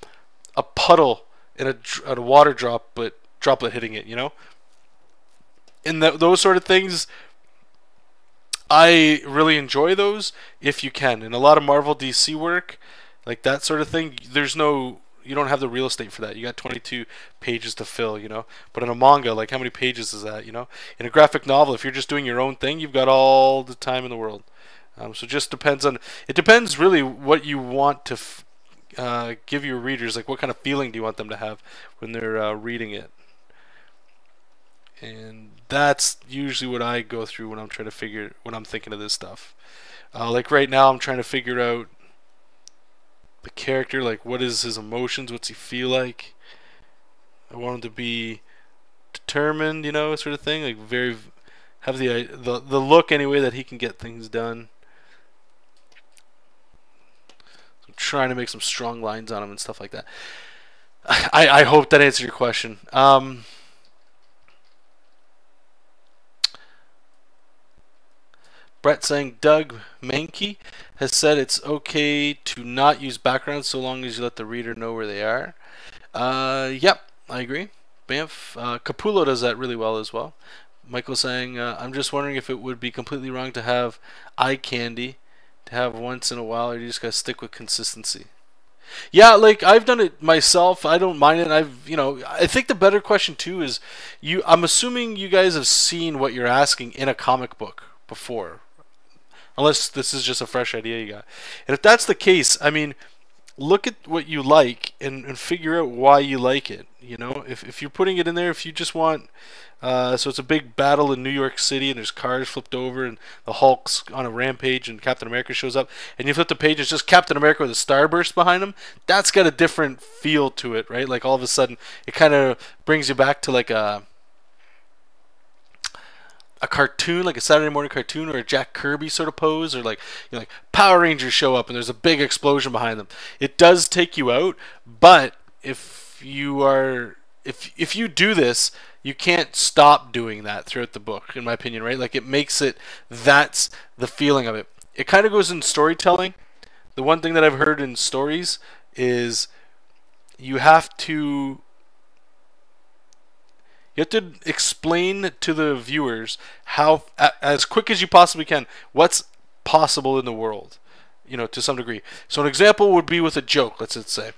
A: puddle in a water droplet hitting it, you know. And those sort of things, I really enjoy those if you can. And a lot of Marvel DC work, like that sort of thing, you don't have the real estate for that. You got 22 pages to fill, you know. But in a manga, like how many pages is that, you know? In a graphic novel, if you're just doing your own thing, you've got all the time in the world. So it just depends on, it depends really what you want to give your readers? Like, what kind of feeling do you want them to have when they're reading it? And that's usually what I go through when I'm thinking of this stuff. Like right now, I'm trying to figure out the character, like what is his emotions, what's he feel like. I want him to be determined, you know, sort of thing, like very have the look anyway that he can get things done. So I'm trying to make some strong lines on him and stuff like that. I hope that answered your question. Brett saying Doug Mankey has said it's okay to not use backgrounds so long as you let the reader know where they are. Yep, I agree. Banff. Capullo does that really well as well. Michael saying, I'm just wondering if it would be completely wrong to have eye candy to have once in a while, or you just gotta stick with consistency. Yeah, like I've done it myself. I don't mind it. I think the better question too is, I'm assuming you guys have seen what you're asking in a comic book before, unless this is just a fresh idea you got. And if that's the case, I mean, look at what you like and figure out why you like it. You know, if you're putting it in there, if you just want, so it's a big battle in New York City and there's cars flipped over and the Hulk's on a rampage and Captain America shows up and you flip the page, it's just Captain America with a starburst behind him. That's got a different feel to it, right? Like all of a sudden it kind of brings you back to like a cartoon, like a Saturday morning cartoon or a Jack Kirby sort of pose, or like, you know, like Power Rangers show up and there's a big explosion behind them. It does take you out, but if you do this, you can't stop doing that throughout the book, in my opinion, right? Like it makes it, that's the feeling of it. It kind of goes in storytelling. The one thing that I've heard in stories is you have to explain to the viewers how, as quick as you possibly can, what's possible in the world, you know, to some degree. So an example would be with a joke, let's say.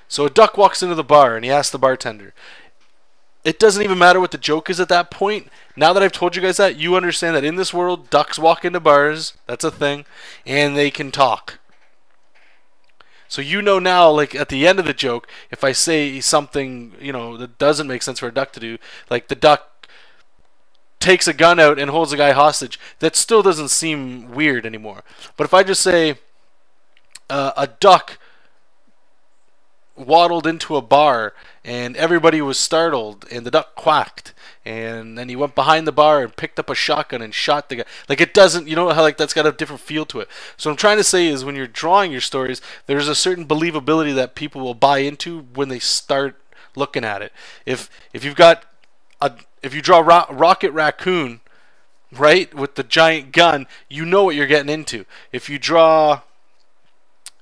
A: So a duck walks into the bar and he asks the bartender. It doesn't even matter what the joke is at that point. Now that I've told you guys that, you understand that in this world, ducks walk into bars, that's a thing, and they can talk. So you know now, like at the end of the joke, if I say something, you know, that doesn't make sense for a duck to do, like the duck takes a gun out and holds a guy hostage, that still doesn't seem weird anymore. But if I just say a duck waddled into a bar and everybody was startled and the duck quacked and then he went behind the bar and picked up a shotgun and shot the guy, like it doesn't, you know how like that's got a different feel to it. So what I'm trying to say is when you're drawing your stories, there's a certain believability that people will buy into when they start looking at it. If you draw Rocket Raccoon, right, with the giant gun, you know what you're getting into. If you draw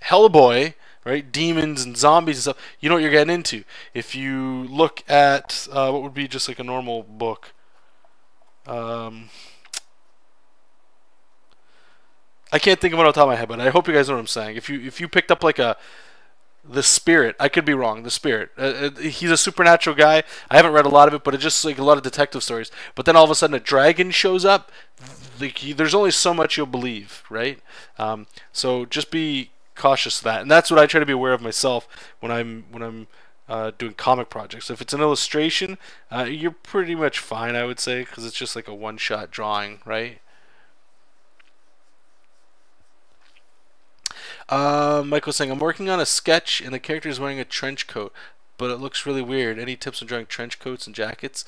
A: Hellboy, right, demons and zombies and stuff, you know what you're getting into. If you look at what would be just like a normal book, I can't think of it on the top of my head, but I hope you guys know what I'm saying. If you picked up like the Spirit, I could be wrong, the Spirit, he's a supernatural guy. I haven't read a lot of it, but it's just like a lot of detective stories. But then all of a sudden a dragon shows up. There's only so much you'll believe, right? So just be cautious of that, and that's what I try to be aware of myself when I'm doing comic projects. If it's an illustration, you're pretty much fine, I would say, because it's just like a one-shot drawing, right? Michael's saying, I'm working on a sketch and the character is wearing a trench coat, but it looks really weird. Any tips on drawing trench coats and jackets?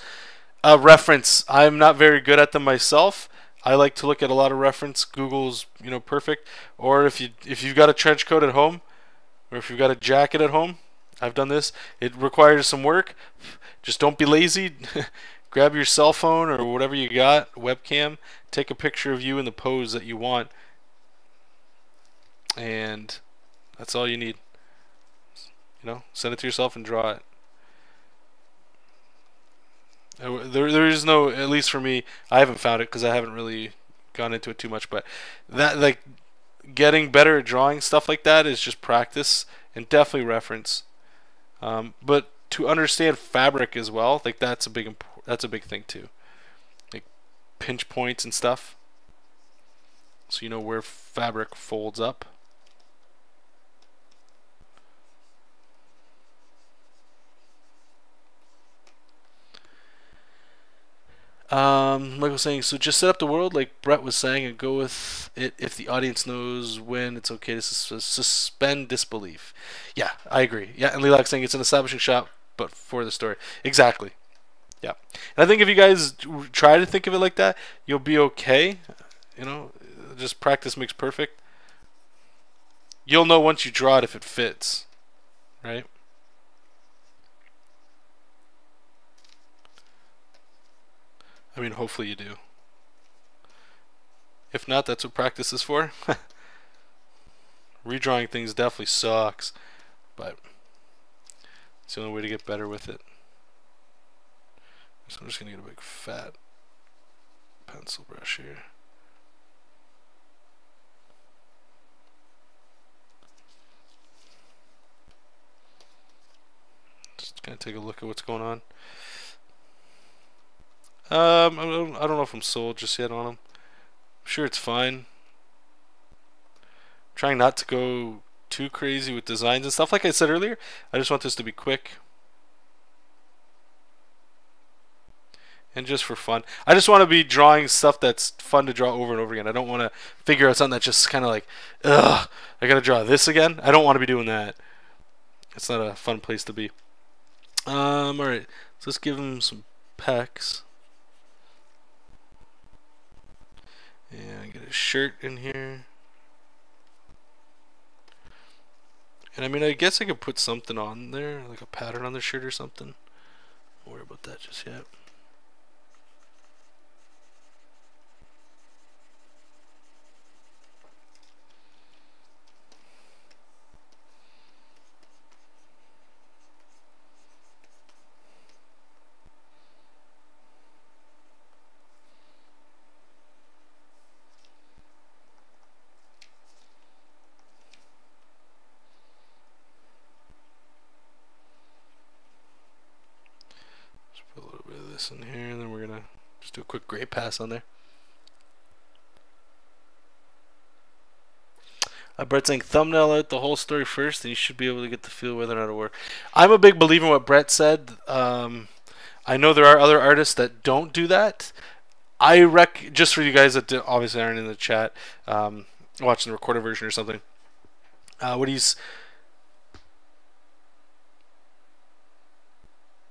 A: Reference. I'm not very good at them myself. I like to look at a lot of reference. Google's, you know, perfect. Or if you've got a trench coat at home, or if you've got a jacket at home, I've done this. It requires some work. Just don't be lazy. Grab your cell phone or whatever you got, webcam, take a picture of you in the pose that you want, and that's all you need. You know, send it to yourself and draw it. There is no, at least for me, I haven't found it because I haven't really gone into it too much, but that, like, getting better at drawing stuff like that is just practice and definitely reference. But to understand fabric as well, like that's a big thing too. Like pinch points and stuff, so you know where fabric folds up. Michael saying, so just set up the world like Brett was saying and go with it if the audience knows when it's okay to suspend disbelief. Yeah, I agree. Yeah, and Lilac saying it's an establishing shot, but for the story. Exactly. Yeah. And I think if you guys try to think of it like that, you'll be okay. You know, just practice makes perfect. You'll know once you draw it if it fits, right? I mean, hopefully you do. If not, that's what practice is for. Redrawing things definitely sucks, but it's the only way to get better with it. So I'm just going to get a big fat pencil brush here. Just going to take a look at what's going on. I don't know if I'm sold just yet on them. I'm sure it's fine. I'm trying not to go too crazy with designs and stuff. Like I said earlier, I just want this to be quick and just for fun. I just want to be drawing stuff that's fun to draw over and over again. I don't want to figure out something that's just kind of like, ugh, I gotta draw this again. I don't want to be doing that. It's not a fun place to be. Alright, so let's give him some pecs. And get a shirt in here. And I mean, I guess I could put something on there, like a pattern on the shirt or something. Don't worry about that just yet. Put a little bit of this in here, and then we're gonna just do a quick gray pass on there. Brett's saying thumbnail out the whole story first, and you should be able to get the feel whether or not it'll work. I'm a big believer in what Brett said. I know there are other artists that don't do that. Just for you guys that obviously aren't in the chat, watching the recorded version or something.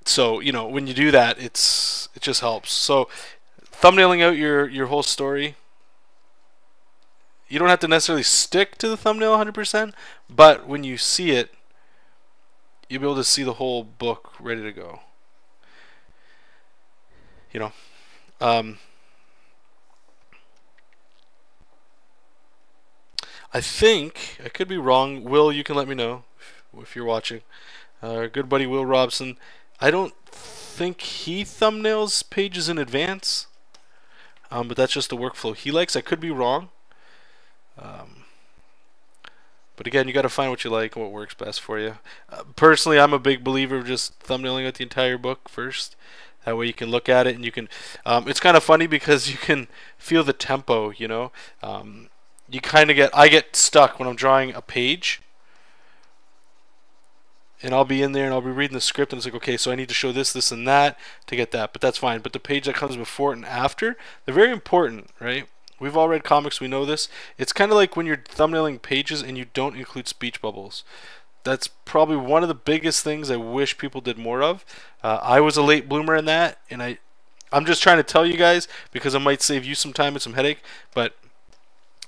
A: So, you know, when you do that, it just helps. So, thumbnailing out your whole story. You don't have to necessarily stick to the thumbnail 100%, but when you see it, you'll be able to see the whole book ready to go. You know, I think, I could be wrong. Will, you can let me know if you're watching. Our good buddy Will Robson. I don't think he thumbnails pages in advance, but that's just the workflow he likes. I could be wrong. But again, you got to find what you like and what works best for you. Personally, I'm a big believer of just thumbnailing out the entire book first. That way you can look at it and you can... it's kind of funny because you can feel the tempo, you know. You kind of I get stuck when I'm drawing a page. And I'll be in there and I'll be reading the script and it's like, okay, so I need to show this, this, and that to get that. But that's fine. But the page that comes before and after, they're very important, right? We've all read comics, we know this. It's kind of like when you're thumbnailing pages and you don't include speech bubbles. That's probably one of the biggest things I wish people did more of. I was a late bloomer in that, and I'm just trying to tell you guys because it might save you some time and some headache. But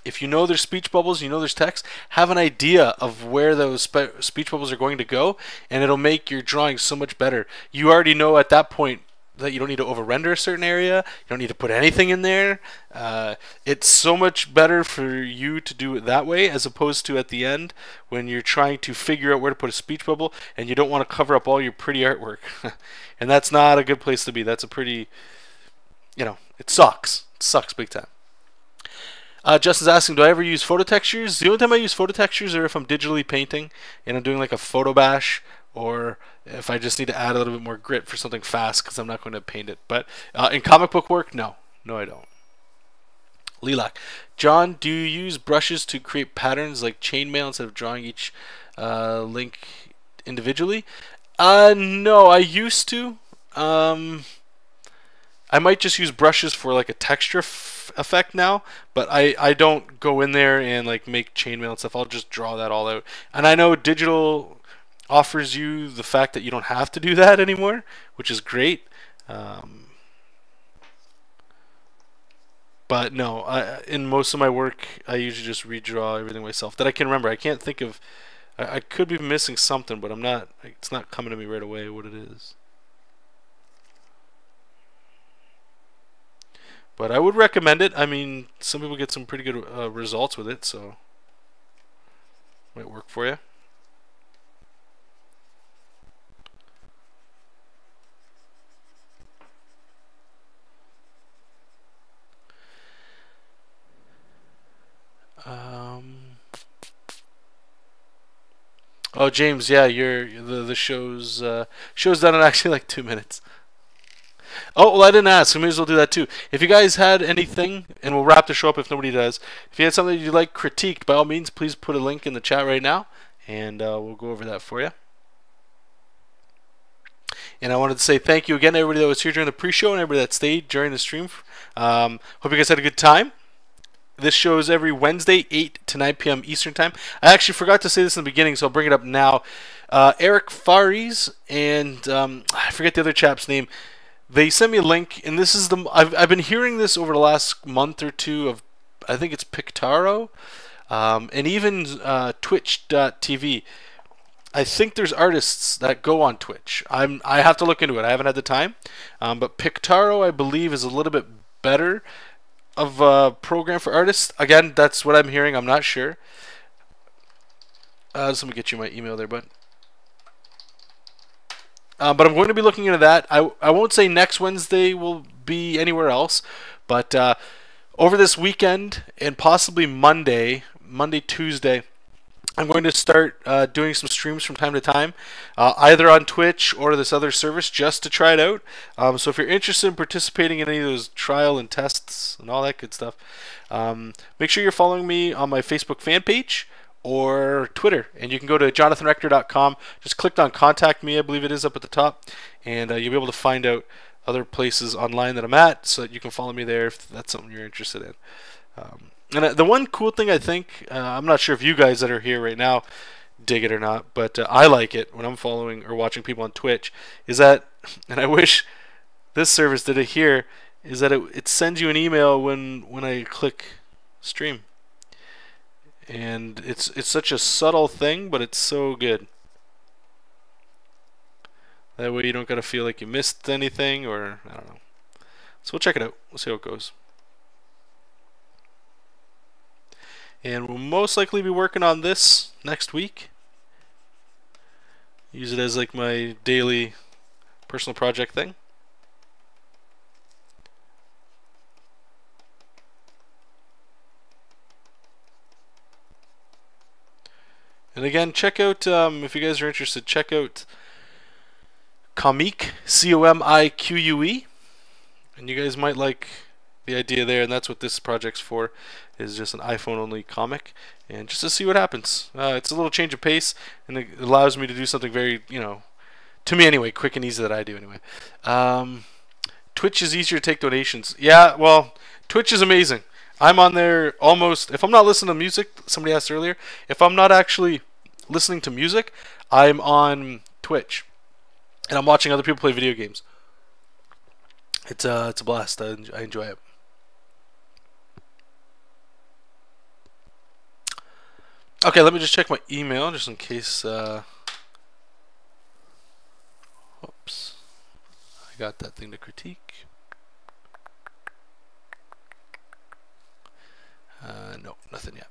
A: if you know there's speech bubbles, you know there's text, have an idea of where those speech bubbles are going to go, and it'll make your drawing so much better. You already know at that point that you don't need to over-render a certain area. You don't need to put anything in there. It's so much better for you to do it that way as opposed to at the end when you're trying to figure out where to put a speech bubble and you don't want to cover up all your pretty artwork. And that's not a good place to be. That's a pretty, you know, it sucks. It sucks big time. Justin's asking, do I ever use photo textures? The only time I use photo textures are if I'm digitally painting and I'm doing like a photo bash, or if I just need to add a little bit more grit for something fast because I'm not going to paint it. But in comic book work, no. No, I don't. Lilac. John, do you use brushes to create patterns like chainmail instead of drawing each link individually? No, I used to. I might just use brushes for like a texture effect now, but I don't go in there and like make chainmail and stuff. I'll just draw that all out. And I know digital offers you the fact that you don't have to do that anymore, which is great. But no, in most of my work, I usually just redraw everything myself that I can remember. I can't think of. I could be missing something, but I'm not. It's not coming to me right away what it is. But I would recommend it. I mean, some people get some pretty good results with it, so might work for you. Oh, James, yeah, the show's done in actually like 2 minutes. Oh, well, I didn't ask. We may as well do that too. If you guys had anything, and we'll wrap the show up if nobody does. If you had something you'd like critiqued, by all means, please put a link in the chat right now, and we'll go over that for you. And I wanted to say thank you again to everybody that was here during the pre-show and everybody that stayed during the stream. Hope you guys had a good time. This show is every Wednesday, 8 to 9 p.m. Eastern Time. I actually forgot to say this in the beginning, so I'll bring it up now. Eric Faries and I forget the other chap's name. They sent me a link, and this is the I've been hearing this over the last month or two of, I think it's Pictaro, and even Twitch.tv. I think there's artists that go on Twitch. I have to look into it. I haven't had the time, but Pictaro I believe is a little bit better of a program for artists. Again, that's what I'm hearing. I'm not sure. Just let me get you my email there, bud. But I'm going to be looking into that. I won't say next Wednesday will be anywhere else, but over this weekend and possibly Monday, Tuesday, I'm going to start doing some streams from time to time, either on Twitch or this other service, just to try it out. So if you're interested in participating in any of those trial and tests and all that good stuff, make sure you're following me on my Facebook fan page or Twitter, and you can go to jonathanrector.com. Just click on contact me, I believe it is up at the top, and you'll be able to find out other places online that I'm at, so that you can follow me there if that's something you're interested in. And the one cool thing I think, I'm not sure if you guys that are here right now dig it or not, but I like it when I'm following or watching people on Twitch, is that, and I wish this service did it here, is that it sends you an email when I click stream. And it's such a subtle thing, but it's so good. That way you don't gotta feel like you missed anything, or I don't know. So we'll check it out. We'll see how it goes. And we'll most likely be working on this next week. Use it as like my daily personal project thing. And again, check out, if you guys are interested, check out Comique, C-O-M-I-Q-U-E. And you guys might like the idea there, and that's what this project's for, is just an iPhone-only comic. And just to see what happens. It's a little change of pace, and it allows me to do something very, to me anyway, quick and easy that I do anyway. Twitch is easier to take donations. Yeah, well, Twitch is amazing. I'm on there almost, if I'm not listening to music, somebody asked earlier, if I'm not actually listening to music, I'm on Twitch. And I'm watching other people play video games. It's a blast. I enjoy it. Okay, let me just check my email just in case. Oops. I got that thing to critique. No, nothing yet.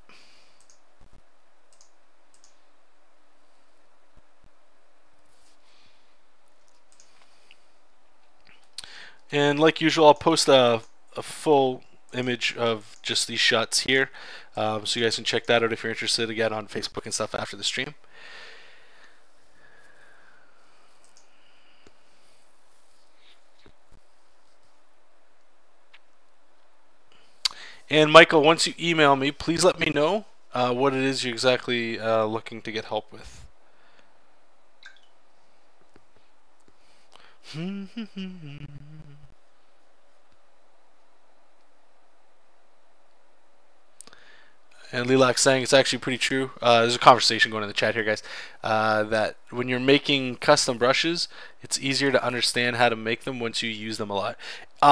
A: And like usual, I'll post a full image of just these shots here, so you guys can check that out if you're interested, again, on Facebook and stuff after the stream. And Michael, once you email me, please let me know what it is you're exactly looking to get help with. And Lilac saying it's actually pretty true. There's a conversation going in the chat here, guys. That when you're making custom brushes, it's easier to understand how to make them once you use them a lot.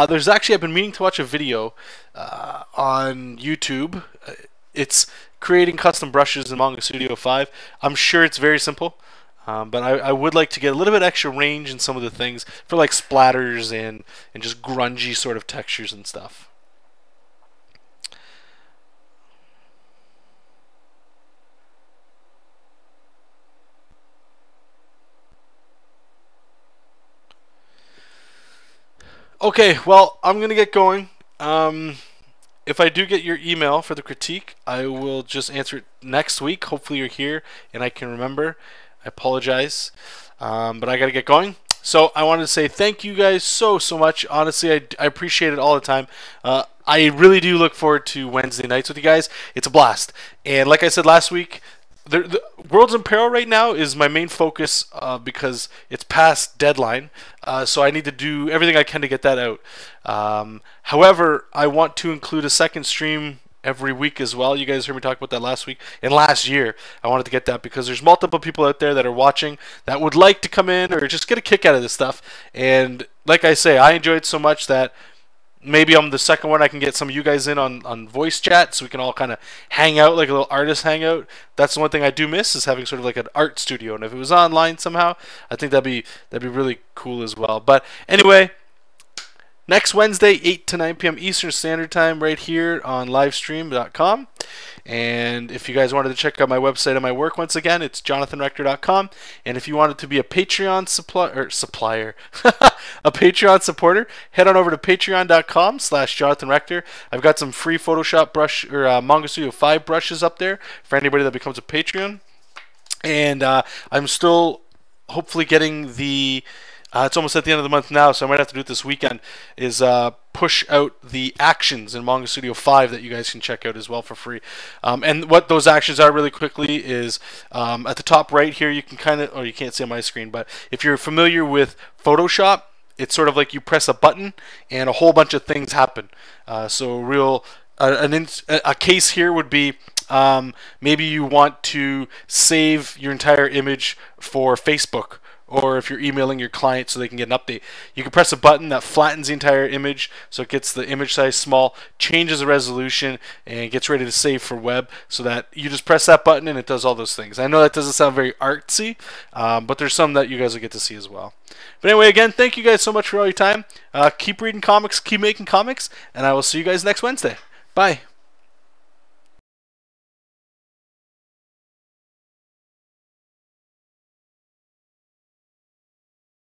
A: There's actually, I've been meaning to watch a video on YouTube. It's creating custom brushes in Manga Studio 5. I'm sure it's very simple. But I would like to get a little bit extra range in some of the things for like splatters and just grungy sort of textures and stuff. Okay, well, I'm going to get going. If I do get your email for the critique, I will just answer it next week. Hopefully you're here and I can remember. I apologize, but I got to get going. So I wanted to say thank you guys so much. Honestly, I appreciate it all the time. I really do look forward to Wednesday nights with you guys. It's a blast. And like I said last week, the Worlds in Peril right now is my main focus because it's past deadline. So I need to do everything I can to get that out. However, I want to include a second stream every week as well. You guys heard me talk about that last week and last year. I wanted to get that because there's multiple people out there that are watching that would like to come in or just get a kick out of this stuff. And like I say, I enjoy it so much that maybe I'm the second one I can get some of you guys in on voice chat so we can all kind of hang out like a little artist hangout. That's the one thing I do miss is having sort of like an art studio. And if it was online somehow, I think that'd be really cool as well. But anyway, next Wednesday, 8 to 9 p.m. Eastern Standard Time right here on LiveStream.com. And if you guys wanted to check out my website and my work, once again, it's jonathanrector.com. And if you wanted to be a Patreon supplier, a Patreon supporter, head on over to patreon.com/jonathanrector. I've got some free Photoshop brush or Manga Studio 5 brushes up there for anybody that becomes a Patreon. And I'm still hopefully getting the... it's almost at the end of the month now, so I might have to do it this weekend, is push out the actions in Manga Studio 5 that you guys can check out as well for free. And what those actions are really quickly is at the top right here, you can kind of, or you can't see on my screen, but if you're familiar with Photoshop, it's sort of like you press a button and a whole bunch of things happen. So a case here would be maybe you want to save your entire image for Facebook, or if you're emailing your client so they can get an update. You can press a button that flattens the entire image so it gets the image size small, changes the resolution, and gets ready to save for web so that you just press that button and it does all those things. I know that doesn't sound very artsy, but there's some that you guys will get to see as well. But anyway, again, thank you guys so much for all your time. Keep reading comics, keep making comics, and I will see you guys next Wednesday. Bye.